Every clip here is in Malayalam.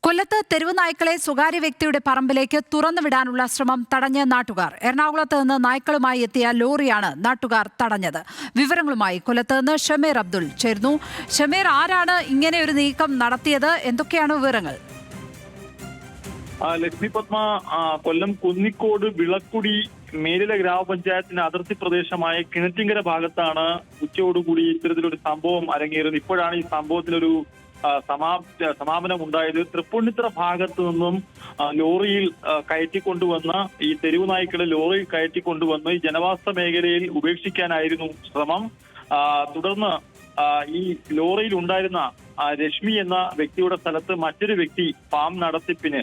കൊല്ലത്ത് തെരുവ് നായ്ക്കളെ സ്വകാര്യ വ്യക്തിയുടെ പറമ്പിലേക്ക് തുറന്നുവിടാനുള്ള ശ്രമം തടഞ്ഞ് നാട്ടുകാർ. എറണാകുളത്ത് നിന്ന് നായ്ക്കളുമായി എത്തിയ ലോറിയാണ് നാട്ടുകാർ തടഞ്ഞത്. വിവരങ്ങളുമായി കൊല്ലത്ത് നിന്ന് ഷമീർ അബ്ദുൾ ചേരുന്നു. ഷമീർ, ആരാണ് ഇങ്ങനെ ഒരു നീക്കം നടത്തിയത്? എന്തൊക്കെയാണ് വിവരങ്ങൾ? ലക്ഷ്മി പത്മ, കൊല്ലം കുന്നിക്കോട് വിളക്കുടി മേലില ഗ്രാമപഞ്ചായത്തിന്റെ അതിർത്തി പ്രദേശമായ കിണറ്റിങ്കര ഭാഗത്താണ് ഉച്ചയോടുകൂടി ഇത്തരത്തിലൊരു സംഭവം അരങ്ങേറുന്നത്. ഇപ്പോഴാണ് ഈ സംഭവത്തിനൊരു സമാപനം ഉണ്ടായത്. തൃപ്പൂണിത്തുറ ഭാഗത്തു നിന്നും ലോറിയിൽ കയറ്റിക്കൊണ്ടുവന്ന ഈ തെരുവ് നായ്ക്കളെ ലോറിയിൽ കയറ്റിക്കൊണ്ടുവന്ന് ഈ ജനവാസ മേഖലയിൽ ഉപേക്ഷിക്കാനായിരുന്നു ശ്രമം. തുടർന്ന് ഈ ലോറിയിൽ ഉണ്ടായിരുന്ന രശ്മി എന്ന വ്യക്തിയുടെ സ്ഥലത്ത് മറ്റൊരു വ്യക്തി ഫാം നടത്തിപ്പിന്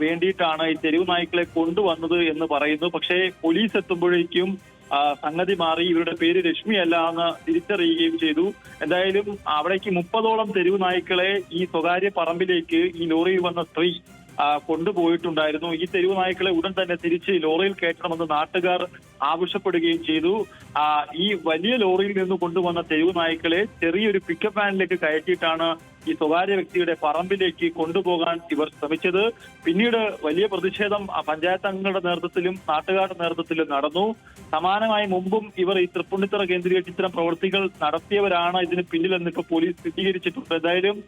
വേണ്ടിയിട്ടാണ് ഈ തെരുവ് നായ്ക്കളെ കൊണ്ടുവന്നത് എന്ന് പറയുന്നു. പക്ഷേ പോലീസ് എത്തുമ്പോഴേക്കും സംഗതി മാറി. ഇവരുടെ പേര് രശ്മി അല്ല എന്ന് തിരിച്ചറിയുകയും ചെയ്തു. എന്തായാലും അവിടേക്ക് 30ഓളം തെരുവ് നായ്ക്കളെ ഈ സ്വകാര്യ പറമ്പിലേക്ക് ഈ ലോറിയിൽ വന്ന സ്ത്രീ കൊണ്ടുപോയിട്ടുണ്ടായിരുന്നു. ഈ തെരുവ് നായ്ക്കളെ ഉടൻ തന്നെ തിരിച്ച് ലോറിയിൽ കയറ്റണമെന്ന് നാട്ടുകാർ ആവശ്യപ്പെടുകയും ചെയ്തു. ഈ വലിയ ലോറിയിൽ നിന്ന് കൊണ്ടുവന്ന തെരുവ് നായ്ക്കളെ ചെറിയൊരു പിക്കപ്പ് വാനിലേക്ക് കയറ്റിയിട്ടാണ് ഈ സ്വകാര്യ വ്യക്തിയുടെ പറമ്പിലേക്ക് കൊണ്ടുപോകാൻ ഇവർ ശ്രമിച്ചത്. പിന്നീട് വലിയ പ്രതിഷേധം പഞ്ചായത്ത് അംഗങ്ങളുടെ നേതൃത്വത്തിലും നാട്ടുകാരുടെ നേതൃത്വത്തിലും നടന്നു. സമാനമായി മുമ്പും ഇവർ ഈ തൃപ്പൂണിത്തുറ കേന്ദ്രീകരിച്ച് ഇത്തരം പ്രവൃത്തികൾ നടത്തിയവരാണ് ഇതിന് പിന്നിലെന്ന് ഇപ്പോൾ പോലീസ് സ്ഥിരീകരിച്ചിട്ടുണ്ട്. എന്തായാലും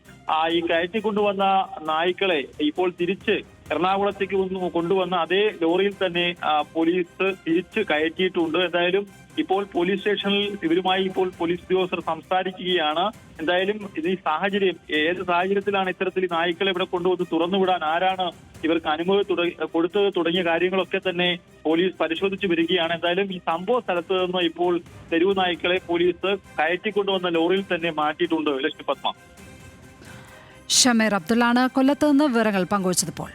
ഈ കയറ്റിക്കൊണ്ടുവന്ന നായ്ക്കളെ ഇപ്പോൾ തിരിച്ച് എറണാകുളത്തേക്ക് കൊണ്ടുവന്ന അതേ ലോറിയിൽ തന്നെ പോലീസ് തിരിച്ച് കയറ്റിയിട്ടുണ്ട്. എന്തായാലും ഇപ്പോൾ പോലീസ് സ്റ്റേഷനിൽ ഇവരുമായി ഇപ്പോൾ പോലീസ് ഉദ്യോഗസ്ഥർ സംസാരിക്കുകയാണ്. എന്തായാലും ഈ സാഹചര്യം, ഏത് സാഹചര്യത്തിലാണ് ഇത്തരത്തിൽ നായ്ക്കളെ ഇവിടെ കൊണ്ടുവന്ന് തുറന്നുവിടാൻ ആരാണ് ഇവർക്ക് അനുമതി കൊടുത്തത് തുടങ്ങിയ കാര്യങ്ങളൊക്കെ തന്നെ പോലീസ് പരിശോധിച്ചു വരികയാണ്. എന്തായാലും ഈ സംഭവ സ്ഥലത്ത് നിന്ന് ഇപ്പോൾ തെരുവ് നായ്ക്കളെ പോലീസ് കയറ്റിക്കൊണ്ടുവന്ന ലോറിയിൽ തന്നെ മാറ്റിയിട്ടുണ്ട്. ലക്ഷ്മി പത്മ. ഷമീർ അബ്ദുള്ളാണ് കൊല്ലത്ത് നിന്ന് വിവരങ്ങൾ പങ്കുവച്ചതിപ്പോൾ.